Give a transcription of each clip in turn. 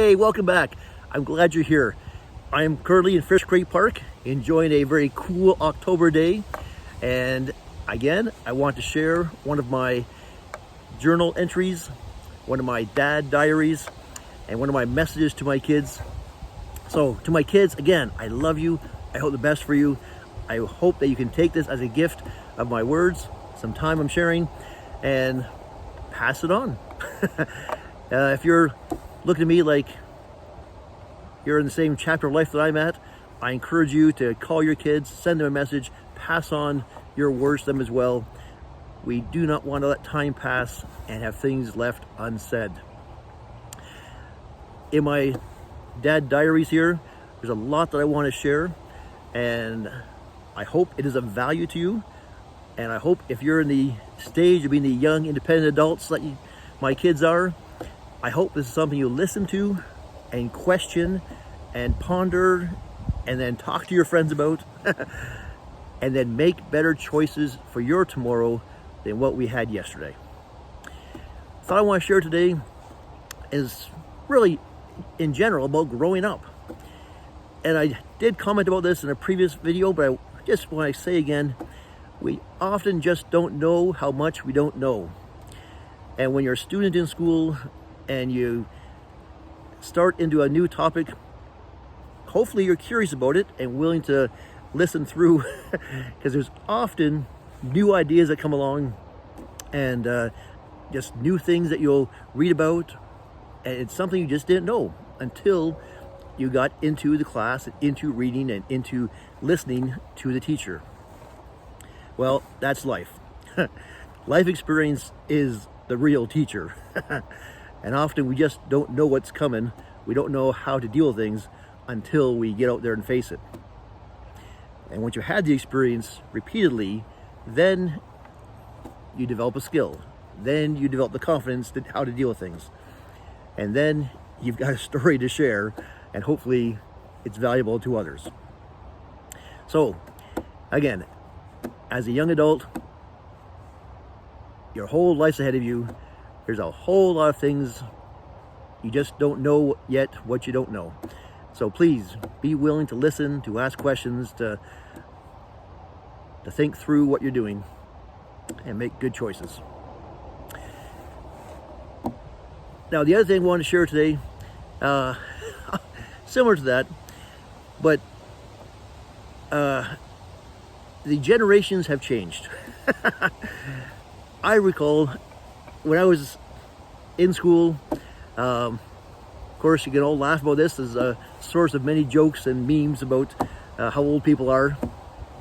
Hey, welcome back. I'm glad you're here. I am currently in Fish Creek Park enjoying a very cool October day. And again, I want to share one of my journal entries, one of my dad diaries, and one of my messages to my kids. So to my kids, again, I love you. I hope the best for you. I hope that you can take this as a gift of my words, some time I'm sharing, and pass it on. If you're looking at me like you're in the same chapter of life that I'm at, I encourage you to call your kids, send them a message, pass on your words to them as well. We do not want to let time pass and have things left unsaid. In my dad diaries here, there's a lot that I want to share, and I hope it is of value to you. And I hope if you're in the stage of being the young independent adults that my kids are, I hope this is something you listen to and question and ponder and then talk to your friends about and then make better choices for your tomorrow than what we had yesterday. The thought I want to share today is really in general about growing up. And I did comment about this in a previous video, but I just want to say again, we often just don't know how much we don't know. And when you're a student in school and you start into a new topic, hopefully you're curious about it and willing to listen through because there's often new ideas that come along and just new things that you'll read about, and it's something you just didn't know until you got into the class, into reading and into listening to the teacher. Well, that's life. Life experience is the real teacher. And often we just don't know what's coming. We don't know how to deal with things until we get out there and face it. And once you had the experience repeatedly, then you develop a skill. Then you develop the confidence to how to deal with things. And then you've got a story to share, and hopefully it's valuable to others. So, again, as a young adult, your whole life's ahead of you. There's a whole lot of things you just don't know yet what you don't know. So please be willing to listen, to ask questions, to think through what you're doing and make good choices. Now, the other thing I want to share today, similar to that, but the generations have changed. I recall when I was in school, of course you can all laugh about this as a source of many jokes and memes about how old people are.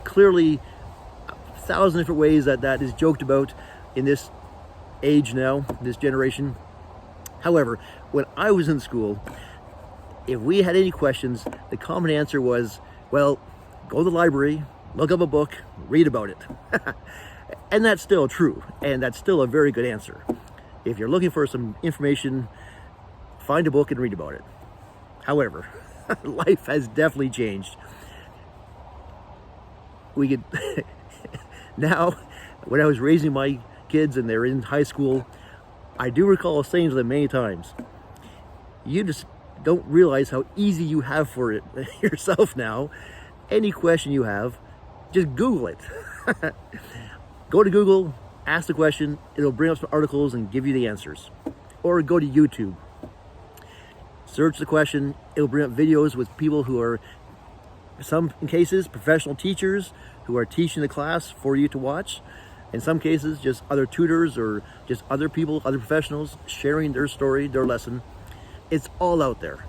Clearly, 1,000 different ways that is joked about in this age now, this generation. However, when I was in school, if we had any questions, the common answer was, well, go to the library, look up a book, read about it. And that's still true, and that's still a very good answer. If you're looking for some information, find a book and read about it. However, life has definitely changed. We could now, when I was raising my kids and they're in high school, I do recall saying to them many times, you just don't realize how easy you have for it yourself now. Any question you have, just Google it. Go to Google, ask the question, it'll bring up some articles and give you the answers. Or go to YouTube. Search the question, it'll bring up videos with people who are, in some cases, professional teachers who are teaching the class for you to watch. In some cases, just other tutors or just other people, other professionals sharing their story, their lesson. It's all out there.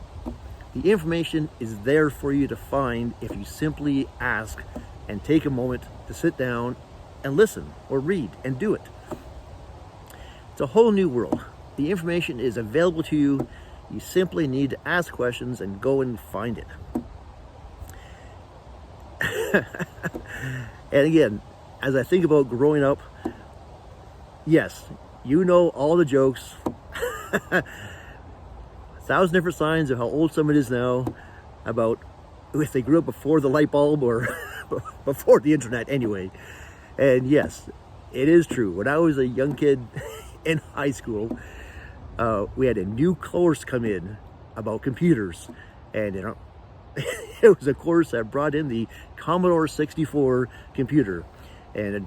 The information is there for you to find if you simply ask and take a moment to sit down and listen or read and do it. It's a whole new world. The information is available to you. You simply need to ask questions and go and find it. And again, as I think about growing up, yes, you know all the jokes. 1,000 different signs of how old someone is now, about if they grew up before the light bulb or before the internet anyway. And yes, it is true. When I was a young kid in high school, we had a new course come in about computers. And it was a course that brought in the Commodore 64 computer, and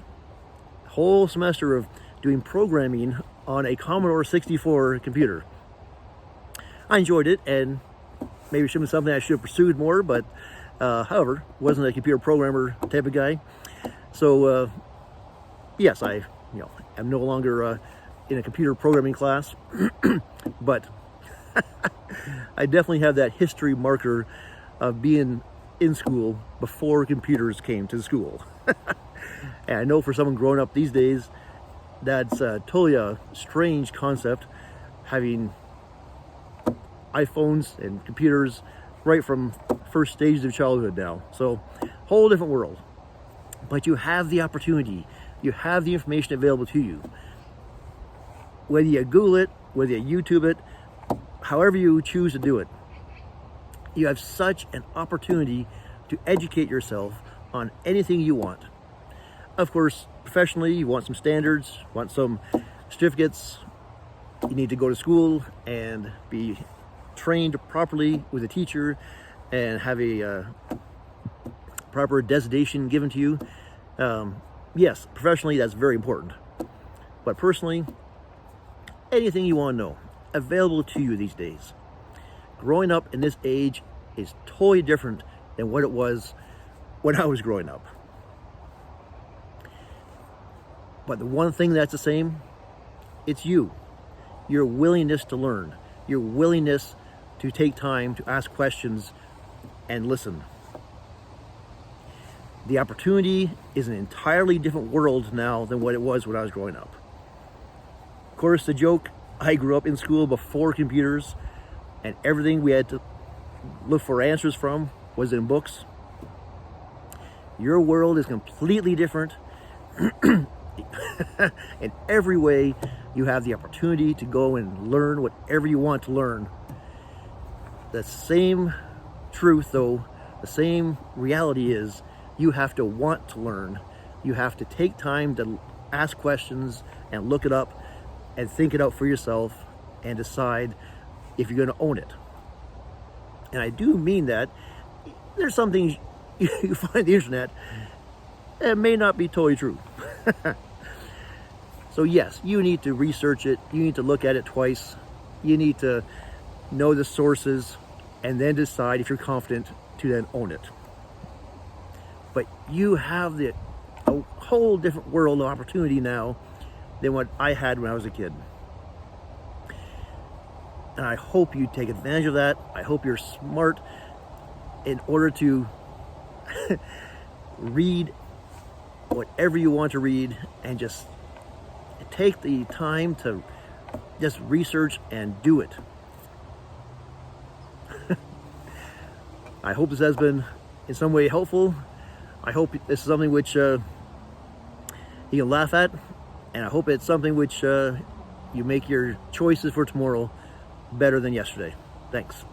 a whole semester of doing programming on a Commodore 64 computer. I enjoyed it, and maybe it should have been something I should have pursued more, but however, wasn't a computer programmer type of guy. So yes, I am no longer in a computer programming class, but I definitely have that history marker of being in school before computers came to school. And I know for someone growing up these days, that's totally a strange concept, having iPhones and computers right from first stages of childhood now. So, whole different world. But you have the opportunity, you have the information available to you. Whether you Google it, whether you YouTube it, however you choose to do it, you have such an opportunity to educate yourself on anything you want. Of course, professionally, you want some standards, want some certificates. You need to go to school and be trained properly with a teacher and have a proper designation given to you. Yes, professionally, that's very important. But personally, anything you want to know, available to you these days. Growing up in this age is totally different than what it was when I was growing up. But the one thing that's the same, it's you. Your willingness to learn, your willingness to take time to ask questions and listen. The opportunity is an entirely different world now than what it was when I was growing up. Of course, the joke, I grew up in school before computers, and everything we had to look for answers from was in books. Your world is completely different. In every way, you have the opportunity to go and learn whatever you want to learn. The same truth, though, the same reality is you have to want to learn. You have to take time to ask questions and look it up and think it out for yourself and decide if you're going to own it. And I do mean that. There's some things you find on the internet that may not be totally true. So yes, you need to research it. You need to look at it twice. You need to know the sources and then decide if you're confident to then own it. But you have a whole different world of opportunity now than what I had when I was a kid. And I hope you take advantage of that. I hope you're smart in order to read whatever you want to read and just take the time to just research and do it. I hope this has been in some way helpful. I hope this is something which you can laugh at, and I hope it's something which you make your choices for tomorrow better than yesterday. Thanks.